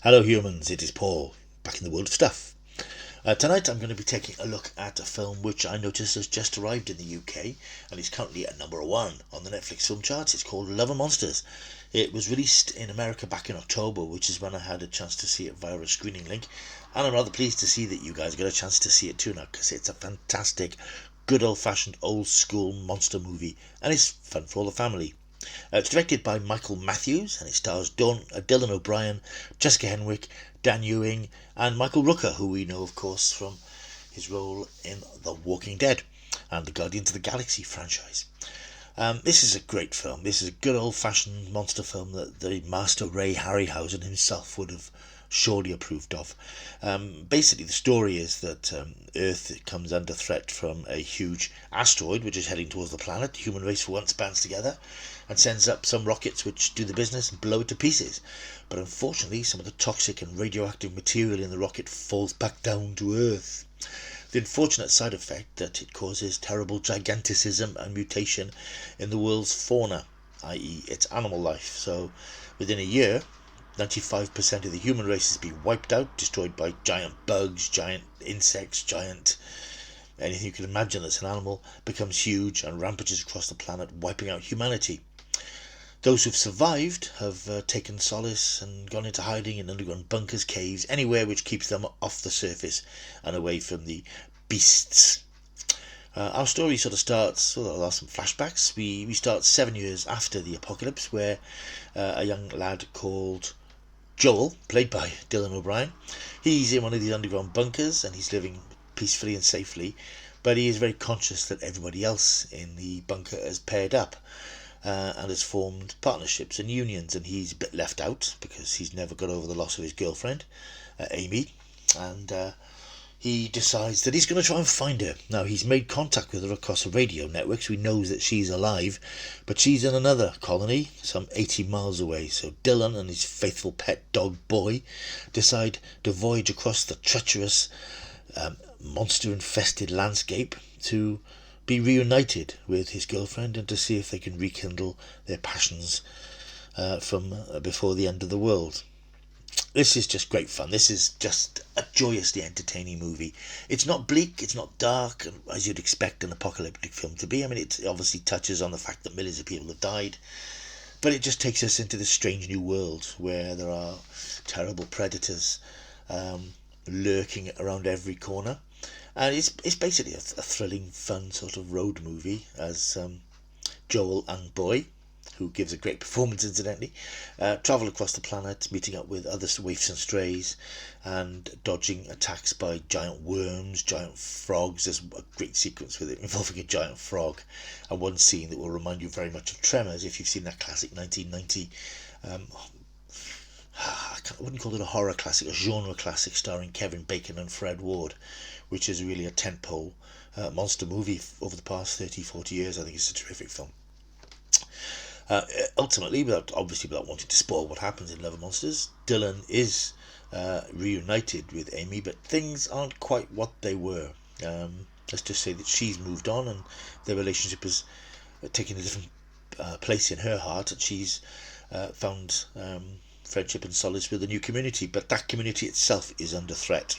Hello humans, it is Paul, back in the world of stuff. Tonight I'm going to be taking a look at a film which I noticed has just arrived in the UK and is currently at number 1 on the Netflix film charts. It's called Love and Monsters. It was released in America back in October, which is when I had a chance to see it via a screening link, and I'm rather pleased to see that you guys got a chance to see it too now, because it's a fantastic, good old-fashioned, old-school monster movie, and it's fun for all the family. It's directed by Michael Matthews and it stars Dylan O'Brien, Jessica Henwick, Dan Ewing and Michael Rooker, who we know of course from his role in The Walking Dead and the Guardians of the Galaxy franchise. This is a great film. This is a good old-fashioned monster film that the master Ray Harryhausen himself would have surely approved of. Basically the story is that Earth comes under threat from a huge asteroid which is heading towards the planet. The human race for once bands together and sends up some rockets which do the business and blow it to pieces. But unfortunately some of the toxic and radioactive material in the rocket falls back down to Earth. The unfortunate side effect that it causes terrible giganticism and mutation in the world's fauna, i.e. its animal life. So within a year 95% of the human race has been wiped out, destroyed by giant bugs, giant insects, giant anything you can imagine that's an animal becomes huge and rampages across the planet, wiping out humanity. Those who've survived have taken solace and gone into hiding in underground bunkers, caves, anywhere which keeps them off the surface and away from the beasts. Our story sort of starts, there are some flashbacks. We start 7 years after the apocalypse, where a young lad called Joel, played by Dylan O'Brien, he's in one of these underground bunkers and he's living peacefully and safely, but he is very conscious that everybody else in the bunker has paired up and has formed partnerships and unions, and he's a bit left out because he's never got over the loss of his girlfriend, Amy, and he decides that he's going to try and find her. Now, he's made contact with her across the radio network, so he knows that she's alive, but she's in another colony, some 80 miles away. So Dylan and his faithful pet dog Boy decide to voyage across the treacherous, monster-infested landscape to be reunited with his girlfriend and to see if they can rekindle their passions from before the end of the world. This is just great fun. This is just a joyously entertaining movie. It's not bleak, it's not dark, as you'd expect an apocalyptic film to be. I mean, it obviously touches on the fact that millions of people have died, but it just takes us into this strange new world where there are terrible predators lurking around every corner. And it's basically a thrilling, fun sort of road movie as Joel and Boy, who gives a great performance incidentally, travel across the planet, meeting up with other waifs and strays and dodging attacks by giant worms, giant frogs. There's a great sequence with it involving a giant frog, and one scene that will remind you very much of Tremors if you've seen that classic 1990 I wouldn't call it a horror classic, a genre classic starring Kevin Bacon and Fred Ward, which is really a tentpole monster movie over the past 30-40 years. I think it's a terrific film. Ultimately, without wanting to spoil what happens in Love and Monsters, Dylan is reunited with Amy, but things aren't quite what they were. Let's just say that she's moved on and their relationship has taken a different place in her heart, and she's found friendship and solace with a new community, but that community itself is under threat,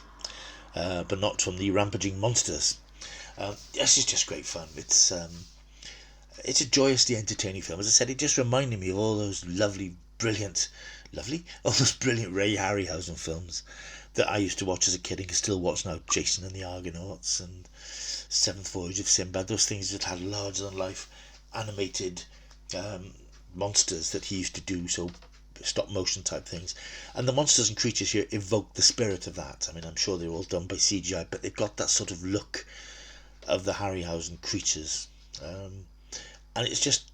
but not from the rampaging monsters. This is just great fun. It's a joyously entertaining film. As I said, it just reminded me of all those brilliant Ray Harryhausen films that I used to watch as a kid and can still watch now. Jason and the Argonauts and Seventh Voyage of Sinbad, those things that had larger than life animated monsters that he used to do, so stop motion type things, and the monsters and creatures here evoke the spirit of that. I mean, I'm sure they're all done by CGI, but they've got that sort of look of the Harryhausen creatures, and it's just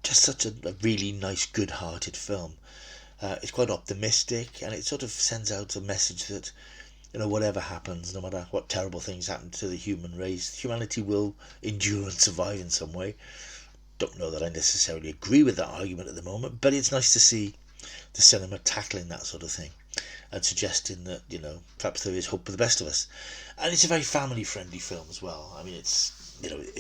such a really nice, good-hearted film. It's quite optimistic, and it sort of sends out a message that, whatever happens, no matter what terrible things happen to the human race, humanity will endure and survive in some way. Don't know that I necessarily agree with that argument at the moment, but it's nice to see the cinema tackling that sort of thing and suggesting that, perhaps there is hope for the best of us. And it's a very family-friendly film as well. I mean, it's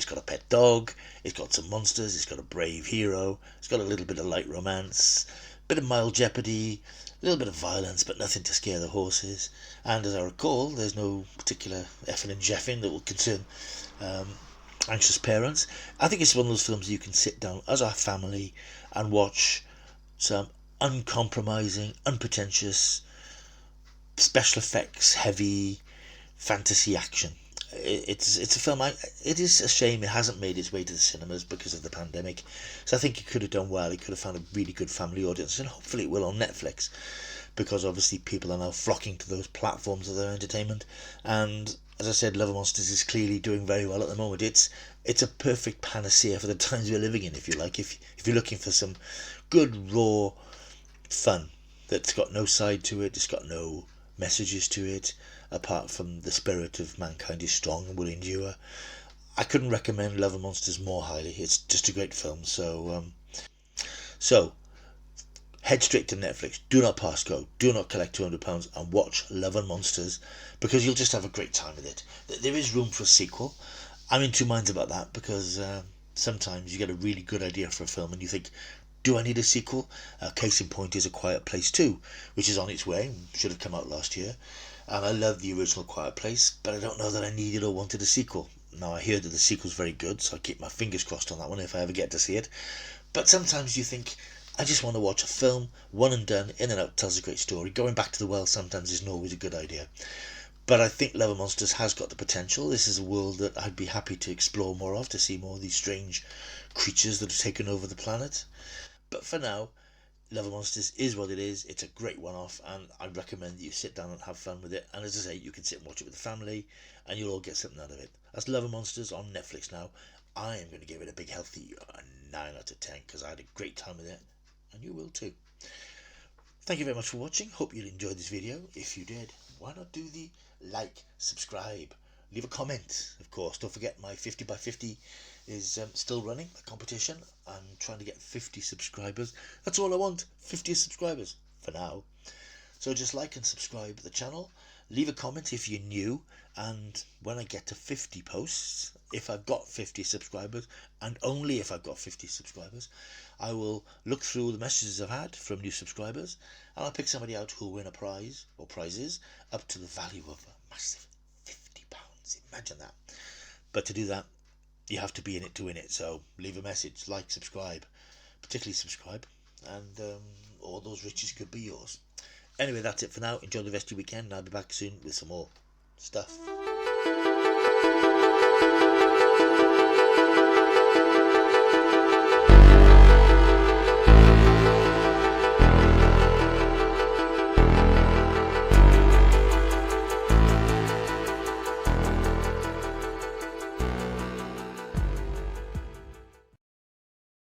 got a pet dog, it's got some monsters, it's got a brave hero, it's got a little bit of light romance, bit of mild jeopardy, a little bit of violence, but nothing to scare the horses. And as I recall, there's no particular effing and jeffing that will concern anxious parents. I think it's one of those films you can sit down as a family and watch some uncompromising, unpretentious, special effects heavy fantasy action. It's a film. It is a shame it hasn't made its way to the cinemas because of the pandemic. So I think it could have done well. It could have found a really good family audience, and hopefully it will on Netflix, because obviously people are now flocking to those platforms of their entertainment. And as I said, Love and Monsters is clearly doing very well at the moment. It's a perfect panacea for the times we're living in, if you like. If you're looking for some good raw fun that's got no side to it, it's got no messages to it apart from the spirit of mankind is strong and will endure, I couldn't recommend Love and Monsters more highly. It's just a great film. So head straight to Netflix. Do not pass go. Do not collect £200 and watch Love and Monsters, because you'll just have a great time with it. There is room for a sequel. I'm in two minds about that, because sometimes you get a really good idea for a film and you think, do I need a sequel? Case in point is A Quiet Place 2, which is on its way, should have come out last year. And I love the original Quiet Place, but I don't know that I needed or wanted a sequel. Now, I hear that the sequel's very good, so I keep my fingers crossed on that one if I ever get to see it. But sometimes you think, I just want to watch a film, one and done, in and out, tells a great story. Going back to the well sometimes isn't always a good idea. But I think Love and Monsters has got the potential. This is a world that I'd be happy to explore more of, to see more of these strange creatures that have taken over the planet. But for now, Love and Monsters is what it is. It's a great one-off, and I recommend that you sit down and have fun with it. And as I say, you can sit and watch it with the family, and you'll all get something out of it. That's Love and Monsters on Netflix now. I am going to give it a big healthy 9 out of 10, because I had a great time with it, and you will too. Thank you very much for watching. Hope you enjoyed this video. If you did, why not do the like, subscribe, leave a comment, of course. Don't forget my 50 by 50 is still running, a competition. I'm trying to get 50 subscribers. That's all I want, 50 subscribers for now. So just like and subscribe to the channel, leave a comment if you're new, and when I get to 50 posts, if I've got 50 subscribers, and only if I've got 50 subscribers, I will look through the messages I've had from new subscribers, and I'll pick somebody out who'll win a prize or prizes up to the value of a massive £50. Imagine that. But to do that, you have to be in it to win it. So leave a message, like, subscribe, particularly subscribe, and all those riches could be yours. Anyway, that's it for now. Enjoy the rest of your weekend, and I'll be back soon with some more stuff.